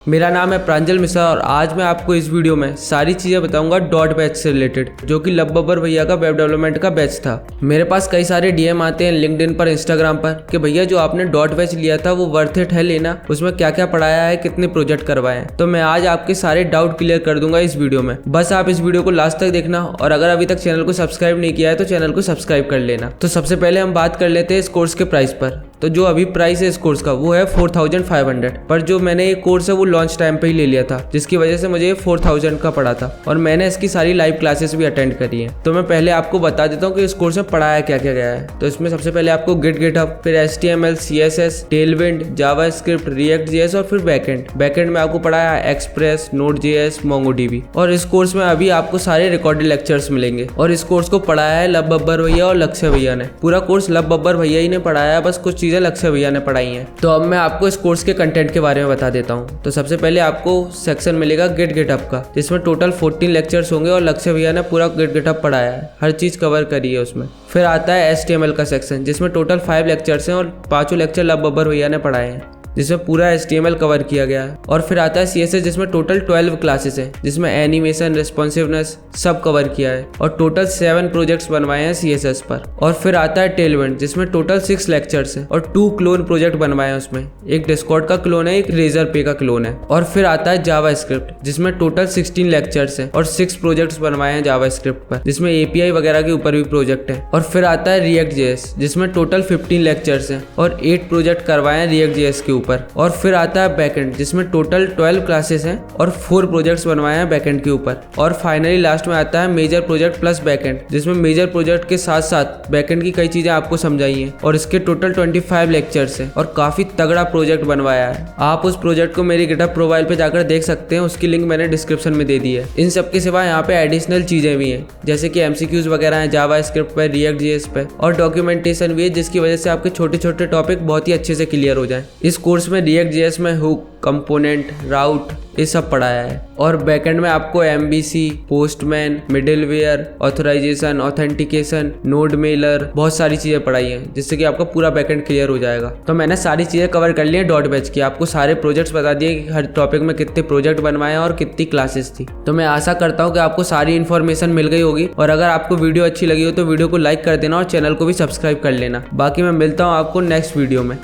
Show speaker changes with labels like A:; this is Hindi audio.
A: मेरा नाम है प्रांजल मिश्रा और आज मैं आपको इस वीडियो में सारी चीज़ें बताऊंगा डॉट बैच से रिलेटेड, जो कि लब बब्बर भैया का वेब डेवलपमेंट का बैच था। मेरे पास कई सारे डीएम आते हैं लिंक्डइन पर, इंस्टाग्राम पर कि भैया जो आपने डॉट बैच लिया था वो वर्थ इट है लेना, उसमें क्या क्या पढ़ाया है, कितने प्रोजेक्ट करवाए हैं। तो मैं आज आपके सारे डाउट क्लियर कर दूंगा इस वीडियो में। बस आप इस वीडियो को लास्ट तक देखना और अगर अभी तक चैनल को सब्सक्राइब नहीं किया है तो चैनल को सब्सक्राइब कर लेना। तो सबसे पहले हम बात कर लेते हैं इस कोर्स के प्राइस पर। तो जो अभी प्राइस है इस कोर्स का वो है 4500, पर जो मैंने ये कोर्स है वो लॉन्च टाइम पे ही ले लिया था, जिसकी वजह से मुझे 4000 का पड़ा था और मैंने इसकी सारी लाइव क्लासेस भी अटेंड करी हैं। तो मैं पहले आपको बता देता हूँ कि इस कोर्स में पढ़ाया क्या क्या गया है। तो इसमें सबसे पहले आपको गिटहब, फिर HTML, CSS, टेलविंड, जावास्क्रिप्ट, रिएक्ट.js और फिर बैकएंड में आपको पढ़ाया एक्सप्रेस, नोड.js, MongoDB। और इस कोर्स में अभी आपको सारे रिकॉर्डेड लेक्चर्स मिलेंगे और इस कोर्स को पढ़ाया है लब बब्बर भैया और लक्ष्य भैया ने। पूरा कोर्स लब बब्बर भैया ही ने पढ़ाया है, बस कुछ चीजें लक्ष्य भैया ने पढ़ाई हैं। तो अब मैं आपको इस कोर्स के कंटेंट के बारे में बता देता हूँ। तो सबसे पहले आपको सेक्शन मिलेगा गिटहब का, जिसमें टोटल 14 लेक्चर्स होंगे और लक्ष्य भैया ने पूरा गिटहब पढ़ाया है, हर चीज कवर करी है उसमें। फिर आता है HTML का सेक्शन, जिसमें टोटल 5 लेक्चर्स हैं और 5 लेक्चर लब बब्बर भैया ने पढ़ाए हैं, जिसमें पूरा HTML कवर किया गया है। और फिर आता है CSS, जिसमें टोटल 12 क्लासेस हैं, जिसमें एनिमेशन, रिस्पॉन्सिवनेस सब कवर किया है और टोटल 7 प्रोजेक्ट्स बनवाए हैं CSS पर। और फिर आता है टेलविंड, जिसमें टोटल 6 लेक्चर्स हैं और 2 क्लोन प्रोजेक्ट बनवाए हैं उसमें, एक डिस्कॉर्ड का क्लोन है, एक रेजर पे का क्लोन है। और फिर आता है जावास्क्रिप्ट, जिसमें टोटल 16 लेक्चर्स हैं और 6 प्रोजेक्ट्स बनवाए हैं जावास्क्रिप्ट पर, जिसमें API वगैरह के ऊपर भी प्रोजेक्ट है। और फिर आता है रिएक्ट.js, जिसमें टोटल 15 लेक्चर्स हैं और 8 प्रोजेक्ट करवाए हैं रिएक्ट.js के ऊपर। और फिर आता है बैकएंड, जिसमें टोटल 12 क्लासेस हैं और 4 प्रोजेक्ट्स बनवाए हैं बैकएंड के ऊपर। और फाइनली लास्ट में आता है मेजर प्रोजेक्ट प्लस बैकएंड, जिसमें मेजर प्रोजेक्ट के साथ साथ बैकएंड की कई चीजें आपको समझाई हैं और इसके टोटल 25 लेक्चर्स हैं और काफी तगड़ा प्रोजेक्ट बनवाया है। आप उस प्रोजेक्ट को मेरी गिटहब प्रोफाइल पे जाकर देख सकते हैं, उसकी लिंक मैंने डिस्क्रिप्शन में दे दी है। इन सब के सिवा यहाँ पे एडिशनल चीजें भी हैं, जैसे कि MCQs वगैरह हैं जावास्क्रिप्ट पे, रिएक्ट.js पे, और डॉक्यूमेंटेशन भी है, जिसकी वजह से आपके छोटे छोटे टॉपिक बहुत ही अच्छे से क्लियर हो जाए। इस कोर्स में रिएक्ट.js में हुक, कंपोनेंट, राउट ये सब पढ़ाया है। और बैकएंड में आपको MVC, Postman, middleware, authorisation, authentication, node mailer, बहुत सारी चीजें पढ़ाई हैं, जिससे कि आपका पूरा बैकएंड क्लियर हो जाएगा। तो मैंने सारी चीजें कवर कर ली हैं डॉट बैच की, आपको सारे प्रोजेक्ट्स बता दिए कि हर टॉपिक में कितने प्रोजेक्ट बनवाए और कितनी क्लासेस थी। तो मैं आशा करता हूँ कि आपको सारी इन्फॉर्मेशन मिल गई होगी और अगर आपको वीडियो अच्छी लगी हो तो वीडियो को लाइक कर देना और चैनल को भी सब्सक्राइब कर लेना। बाकी मैं मिलता हूँ आपको नेक्स्ट वीडियो में।